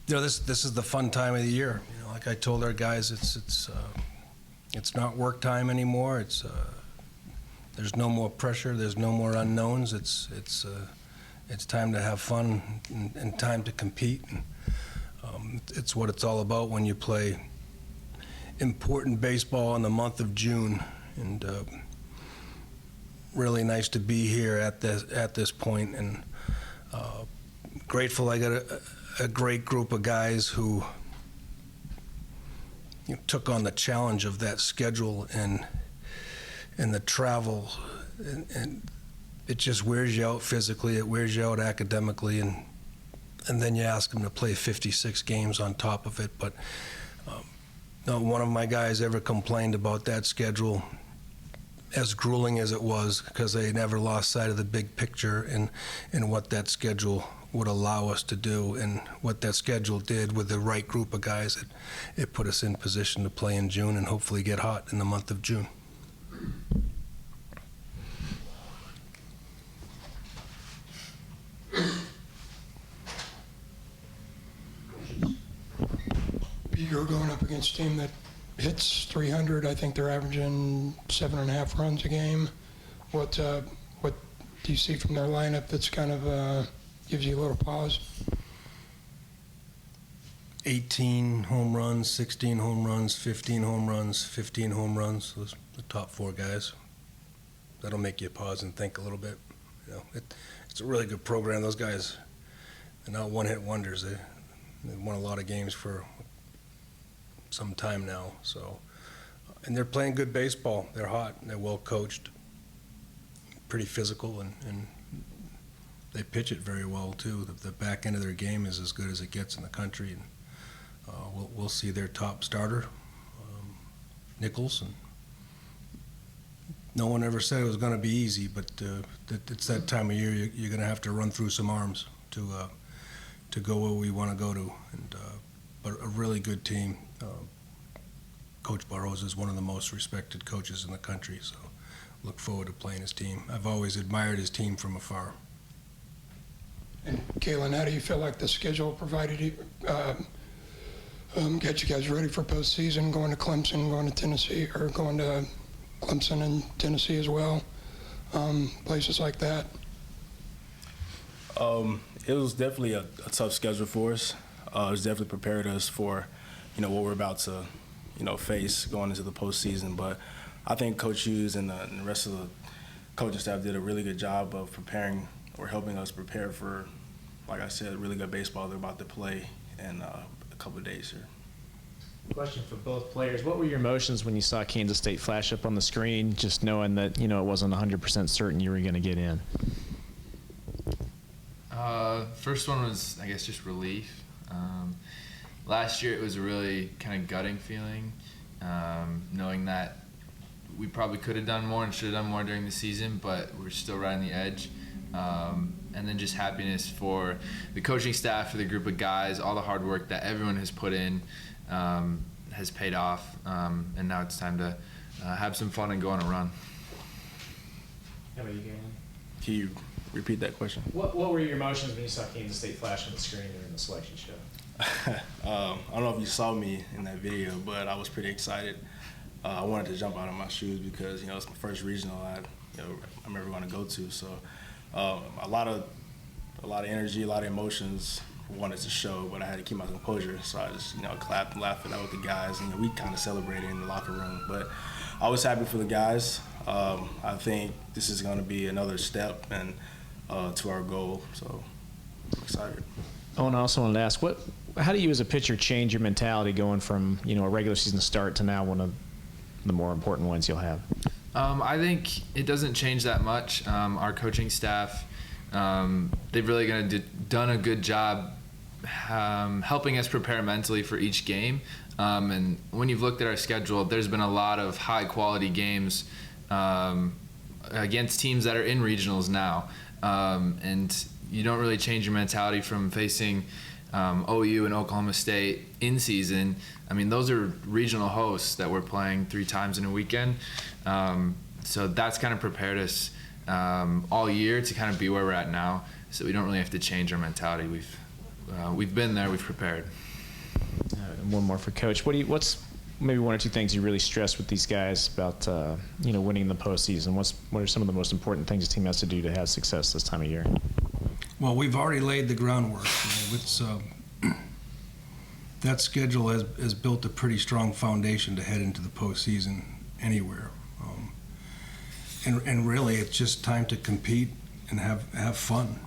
This is the fun time of the year. Like I told our guys, it's not work time anymore. There's no more pressure. There's no more unknowns. It's time to have fun and time to compete. And, it's what it's all about when you play important baseball in the month of June. And really nice to be here at this point. And grateful I got a great group of guys who took on the challenge of that schedule and the travel, and it just wears you out physically, it wears you out academically, and then you ask them to play 56 games on top of it. But not one of my guys ever complained about that schedule, as grueling as it was, because they never lost sight of the big picture and what that schedule would allow us to do, and what that schedule did with the right group of guys. It put us in position to play in June and hopefully get hot in the month of June. You're going up against a team that hits 300. I think they're averaging 7.5 runs a game. What do you see from their lineup that's kind of gives you a little pause? 18 home runs, 16 home runs, 15 home runs, 15 home runs. Those the top 4 guys. That'll make you pause and think a little bit. It's a really good program. Those guys, they're not one-hit wonders. They won a lot of games for some time now. So, and they're playing good baseball. They're hot. They're well coached. Pretty physical, and they pitch it very well too. The back end of their game is as good as it gets in the country, and we'll see their top starter, Nichols. And no one ever said it was going to be easy, but it's that time of year you're going to have to run through some arms to go where we want to go to. And but a really good team. Coach Burrows is one of the most respected coaches in the country, so look forward to playing his team. I've always admired his team from afar. And Kaelen, how do you feel like the schedule provided you, get you guys ready for postseason, going to Clemson, going to Tennessee, or going to Clemson and Tennessee as well, places like that? It was definitely a tough schedule for us. It's definitely prepared us for, what we're about to, face going into the postseason. But I think Coach Hughes and the rest of the coaching staff did a really good job of preparing or helping us prepare for, like I said, really good baseball they're about to play in a couple of days here. Question for both players. What were your emotions when you saw Kansas State flash up on the screen, just knowing that, it wasn't 100% certain you were going to get in? First one was, I guess, just relief. Last year it was a really kind of gutting feeling, knowing that we probably could have done more and should have done more during the season, but we're still right on the edge. And then just happiness for the coaching staff, for the group of guys, all the hard work that everyone has put in has paid off, and now it's time to have some fun and go on a run. How about you, Kaelen? Can you repeat that question? What were your emotions when you saw Kansas State flash on the screen during the selection show? I don't know if you saw me in that video, but I was pretty excited. I wanted to jump out of my shoes because it's my first regional I'm ever going to go to. So a lot of energy, a lot of emotions wanted to show, but I had to keep my composure. So I just clapped and laughed it out with the guys, and we kind of celebrated in the locker room. But I was happy for the guys. I think this is going to be another step and to our goal. So I'm excited. Oh, and I also wanted to ask, how do you as a pitcher change your mentality going from a regular season start to now one of the more important ones you'll have? I think it doesn't change that much. Our coaching staff, they've really done a good job helping us prepare mentally for each game. And when you've looked at our schedule, there's been a lot of high-quality games against teams that are in regionals now. And you don't really change your mentality from facing OU and Oklahoma State in season. I mean, those are regional hosts that we're playing 3 times in a weekend. So that's kind of prepared us all year to kind of be where we're at now. So we don't really have to change our mentality. We've we've been there, we've prepared. And one more for Coach. What's maybe one or two things you really stress with these guys about winning the postseason? What are some of the most important things the team has to do to have success this time of year? Well, we've already laid the groundwork. It's, that schedule has built a pretty strong foundation to head into the postseason anywhere. And really, it's just time to compete and have fun.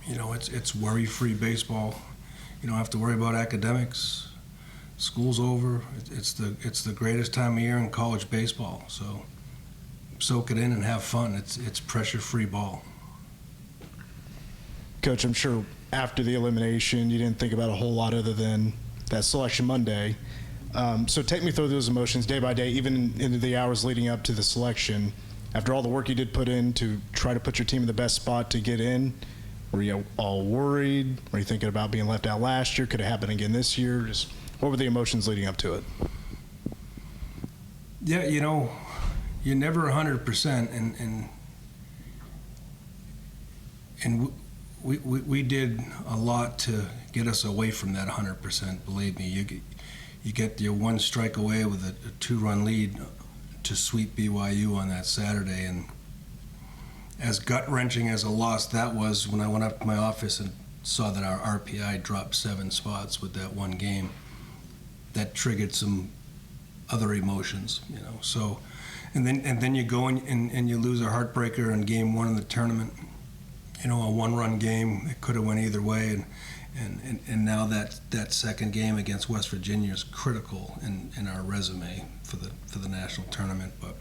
It's worry-free baseball. You don't have to worry about academics. School's over. It's the greatest time of year in college baseball. So soak it in and have fun. It's pressure-free ball. Coach, I'm sure after the elimination, you didn't think about a whole lot other than that selection Monday. So take me through those emotions day by day, even into the hours leading up to the selection. After all the work you did put in to try to put your team in the best spot to get in, were you all worried? Were you thinking about being left out last year? Could it happen again this year? Just what were the emotions leading up to it? Yeah, you're never 100%, and we did a lot to get us away from that 100%. Believe me, you get your one strike away with a 2-run lead to sweep BYU on that Saturday, and as gut-wrenching as a loss that was, when I went up to my office and saw that our RPI dropped 7 spots with that one game, that triggered some other emotions, So, and then you go and you lose a heartbreaker in game 1 of the tournament. A 1-run game. It could have went either way, and now that second game against West Virginia is critical in our resume for the national tournament. But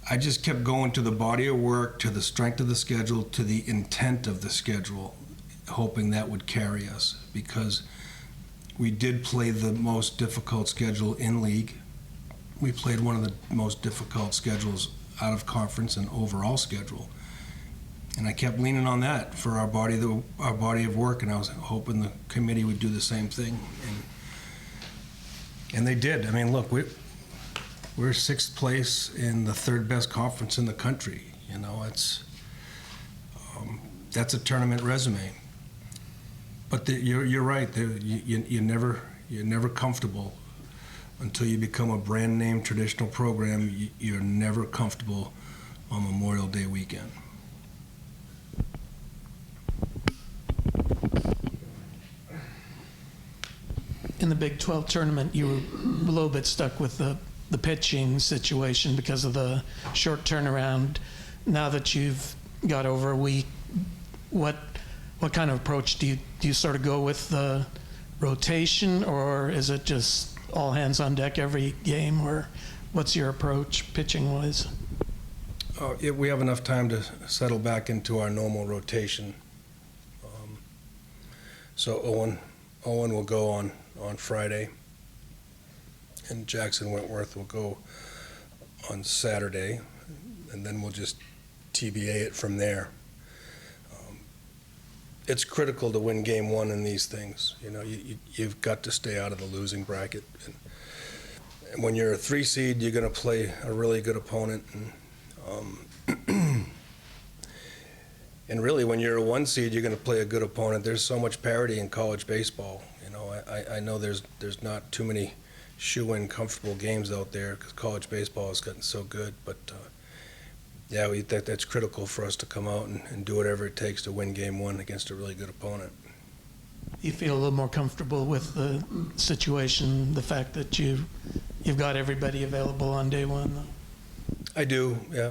I just kept going to the body of work, to the strength of the schedule, to the intent of the schedule, hoping that would carry us, because we did play the most difficult schedule in league. We played one of the most difficult schedules out of conference and overall schedule. And I kept leaning on that for our body of work, and I was hoping the committee would do the same thing, and they did. I mean, look, we're 6th place in the 3rd best conference in the country. That's a tournament resume. But you're right. You're never comfortable until you become a brand name traditional program. You're never comfortable on Memorial Day weekend. In the Big 12 tournament, you were a little bit stuck with the pitching situation because of the short turnaround. Now that you've got over a week, what kind of approach do you sort of go with the rotation, or is it just all hands on deck every game, or what's your approach pitching wise? We have enough time to settle back into our normal rotation. So Owen will go on Friday, and Jackson Wentworth will go on Saturday, and then we'll just TBA it from there. It's critical to win game 1 in these things. You've got to stay out of the losing bracket. And when you're a 3 seed, you're going to play a really good opponent. And really, when you're a 1 seed, you're going to play a good opponent. There's so much parity in college baseball. I know there's not too many shoe-in comfortable games out there because college baseball has gotten so good. But we think that's critical for us to come out and do whatever it takes to win game 1 against a really good opponent. You feel a little more comfortable with the situation, the fact that you've got everybody available on day 1, though? I do, yeah.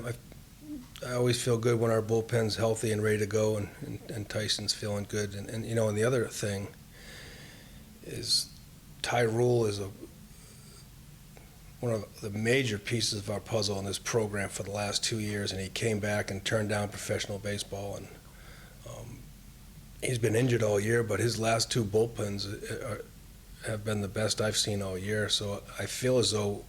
I always feel good when our bullpen's healthy and ready to go, and Tyson's feeling good. And the other thing is Ty Rule is one of the major pieces of our puzzle in this program for the last 2 years, and he came back and turned down professional baseball, and he's been injured all year, but his last 2 bullpens have been the best I've seen all year. So I feel as though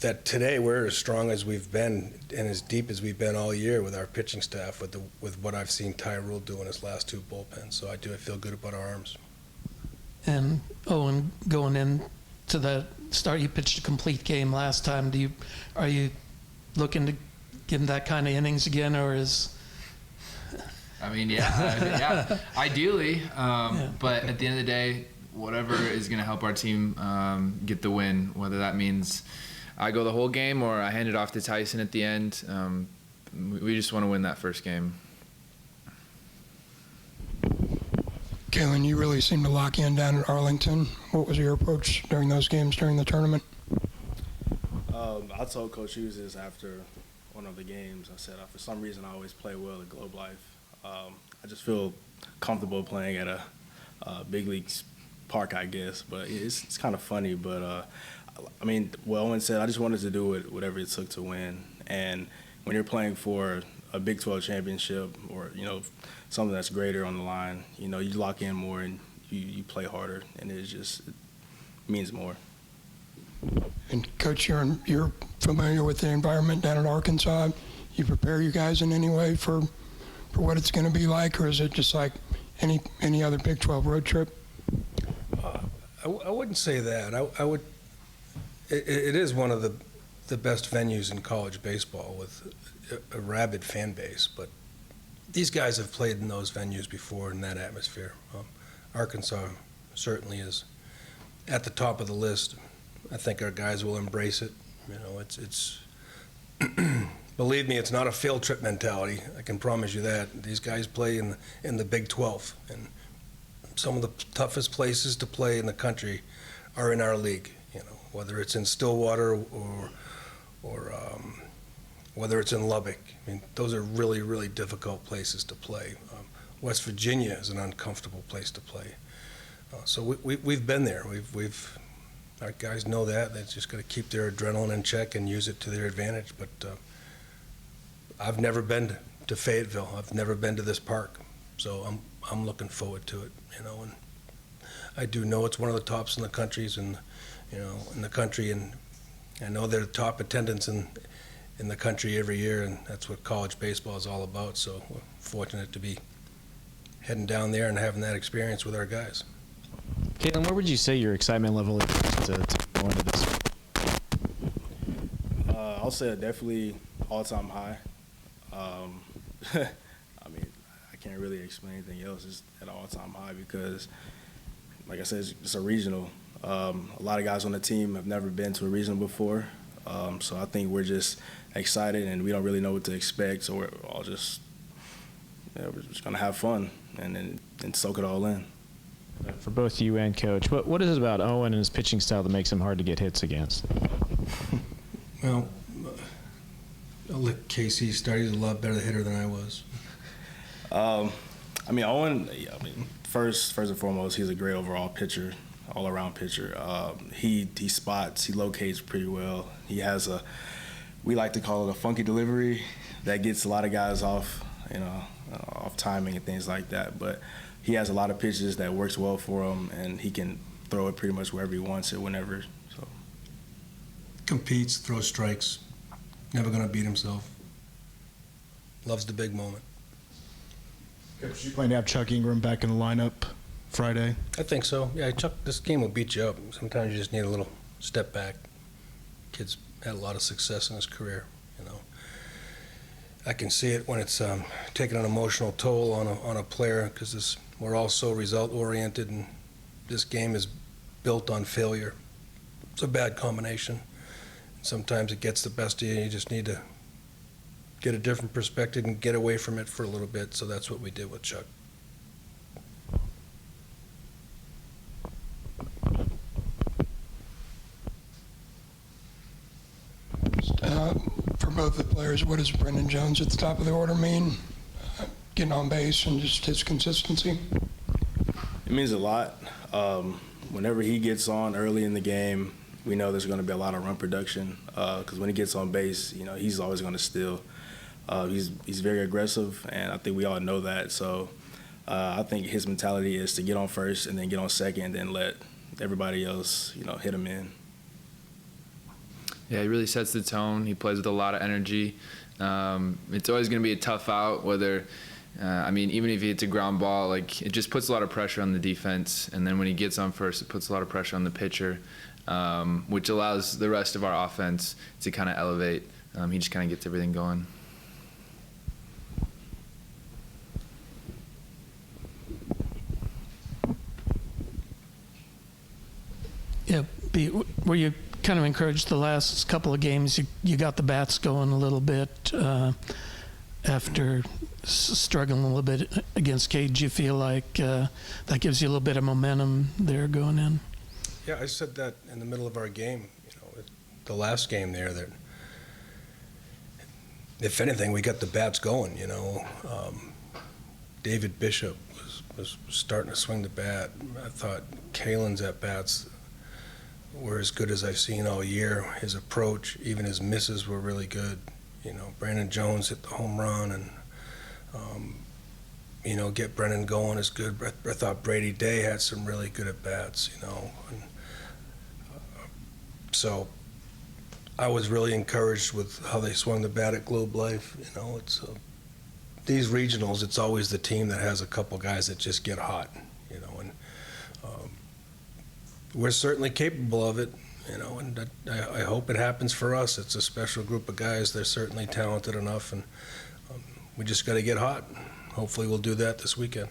that today we're as strong as we've been and as deep as we've been all year with our pitching staff, with what I've seen Ty Rule do in his last 2 bullpens. So I feel good about our arms. And Owen, going into the start, you pitched a complete game last time. Are you looking to give him that kind of innings again, or is I mean, yeah, ideally. But at the end of the day, whatever is going to help our team get the win, whether that means I go the whole game or I hand it off to Tyson at the end. We just want to win that first game. Kaelen, you really seemed to lock in down at Arlington. What was your approach during those games during the tournament? I told Coach Hughes this after one of the games. I said, for some reason, I always play well at Globe Life. I just feel comfortable playing at a big leagues park, I guess. But it's kind of funny. But, I mean, what Owen said, I just wanted to do whatever it took to win. And when you're playing for a Big 12 championship or, something that's greater on the line, you lock in more and you play harder. And it means more. And Coach, you're familiar with the environment down at Arkansas. You prepare you guys in any way for what it's going to be like, or is it just like any other Big 12 road trip? I wouldn't say that. I would. It is one of the best venues in college baseball with a rabid fan base, but these guys have played in those venues before in that atmosphere. Arkansas certainly is at the top of the list. I think our guys will embrace it. It's believe me, it's not a field trip mentality. I can promise you that. These guys play in the Big 12, and some of the toughest places to play in the country are in our league. Whether it's in Stillwater or whether it's in Lubbock. I mean, those are really, really difficult places to play. West Virginia is an uncomfortable place to play. So we've been there. Our guys know that. They've just got to keep their adrenaline in check and use it to their advantage. But I've never been to Fayetteville. I've never been to this park, so I'm looking forward to it. And I do know it's one of the tops in the countries, and in the country, and I know they're top attendance in the country every year, and that's what college baseball is all about. So we're fortunate to be heading down there and having that experience with our guys. Kaelen, where would you say your excitement level is to go into this? I'll say definitely all-time high. I mean, I can't really explain anything else. It's at an all-time high because, like I said, it's a regional. A lot of guys on the team have never been to a regional before. So I think we're just excited and we don't really know what to expect. So we're all just, we're just going to have fun and soak it all in. For both you and Coach, what is it about Owen and his pitching style that makes him hard to get hits against? Well, I'll let Casey start. He's a lot better hitter than I was. I mean, Owen, first and foremost, he's a great overall pitcher, all-around pitcher. He spots, he locates pretty well. He has we like to call it a funky delivery that gets a lot of guys off, off timing and things like that. But he has a lot of pitches that works well for him, and he can throw it pretty much wherever he wants it, whenever. So Competes, throws strikes, never going to beat himself. Loves the big moment. You plan to have Chuck Ingram back in the lineup Friday? I think so. Yeah, Chuck, this game will beat you up. Sometimes you just need a little step back. Kid's had a lot of success in his career, I can see it when it's taking an emotional toll on a player because we're all so result-oriented, and this game is built on failure. It's a bad combination. Sometimes it gets the best of you, and you just need to get a different perspective and get away from it for a little bit. So that's what we did with Chuck. For both the players, what does Brendan Jones at the top of the order mean? Getting on base and just his consistency? it means a lot. Whenever he gets on early in the game, we know there's going to be a lot of run production because when he gets on base, he's always going to steal. He's very aggressive, and I think we all know that. So I think his mentality is to get on first and then get on second and then let everybody else, hit him in. Yeah, he really sets the tone. He plays with a lot of energy. It's always going to be a tough out, whether, even if he hits a ground ball, it just puts a lot of pressure on the defense. And then when he gets on first, it puts a lot of pressure on the pitcher, which allows the rest of our offense to kind of elevate. He just kind of gets everything going. were you kind of encouraged the last couple of games? You got the bats going a little bit after struggling a little bit against Cade. Do you feel like that gives you a little bit of momentum there going in? Yeah, I said that in the middle of our game, the last game there, that if anything, we got the bats going, David Bishop was starting to swing the bat. I thought Kaelen's at-bats were as good as I've seen all year. His approach, even his misses, were really good. Brandon Jones hit the home run, and get Brennan going is good. I thought Brady Day had some really good at-bats, and, so I was really encouraged with how they swung the bat at Globe Life. It's these regionals, it's always the team that has a couple guys that just get hot, and we're certainly capable of it, and I hope it happens for us. It's a special group of guys. They're certainly talented enough, and we just got to get hot. Hopefully we'll do that this weekend.